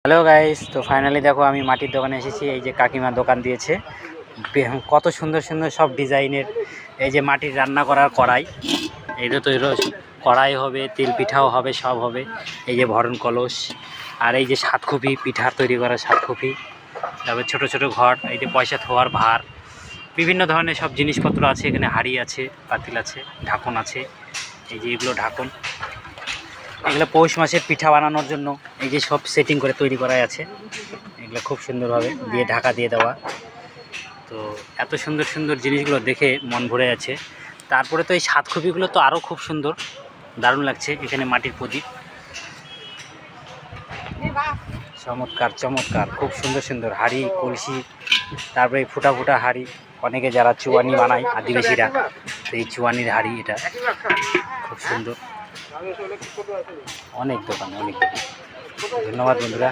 Hello guys, তো finally দেখো আমি মাটির দোকানে এসেছি। এই যে কাকিমা দোকান দিয়েছে, কত সুন্দর সুন্দর সব ডিজাইনের। এই যে মাটির রান্না করার কড়াই, এটা তো কড়াই হবে, তেল পিঠাও হবে, সব হবে। এই যে ভরণ কলস, আর এই যে সাতখুপি পিঠার তৈরি করা সাতখুপি, তারপরে ছোট ছোট ঘট, এই যে পয়সা থোয়ার ভার, বিভিন্ন ধরনের সব জিনিসপত্র আছে এখানে। হাঁড়ি আছে, পাতিল আছে, ঢাকন আছে। এই যে এগুলো ঢাকন, এগুলো পৌষ মাসের পিঠা বানানোর জন্য এই যে সব সেটিং করে তৈরি করা আছে। এগুলো খুব সুন্দরভাবে দিয়ে ঢাকা দিয়ে দেওয়া। তো এত সুন্দর সুন্দর জিনিসগুলো দেখে মন ভরে আছে। তারপরে তো এই সাতখুপিগুলো তো আরও খুব সুন্দর, দারুণ লাগছে। এখানে মাটির প্রদীপ, চমৎকার চমৎকার, খুব সুন্দর সুন্দর হাঁড়ি কলসি। তারপরে এই ফুটা ফুটা হাঁড়ি, অনেকে যারা চুয়ানি বানায় আদিবাসীরা, তো এই চুয়ানির হাঁড়ি এটা খুব সুন্দর। অনেক দোকান, অনেক দোকান। ধন্যবাদ বন্ধুরা।